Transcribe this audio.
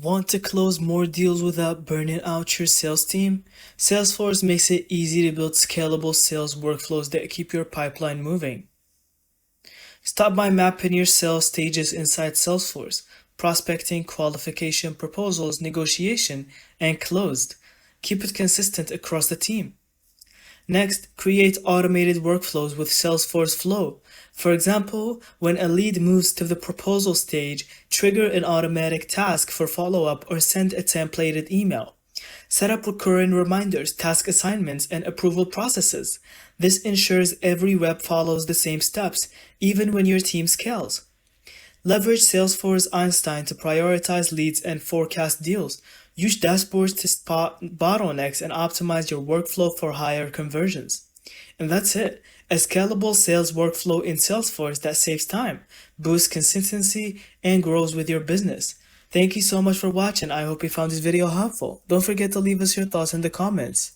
Want to close more deals without burning out your sales team? Salesforce makes it easy to build scalable sales workflows that keep your pipeline moving. Start by mapping your sales stages inside Salesforce: prospecting, qualification, proposals, negotiation, and closed. Keep it consistent across the team. Next, create automated workflows with Salesforce Flow. For example, when a lead moves to the proposal stage, trigger an automatic task for follow-up or send a templated email. Set up recurring reminders, task assignments, and approval processes. This ensures every rep follows the same steps, even when your team scales. Leverage Salesforce Einstein to prioritize leads and forecast deals. Use dashboards to spot bottlenecks and optimize your workflow for higher conversions. And that's it. A scalable sales workflow in Salesforce that saves time, boosts consistency, and grows with your business. Thank you so much for watching. I hope you found this video helpful. Don't forget to leave us your thoughts in the comments.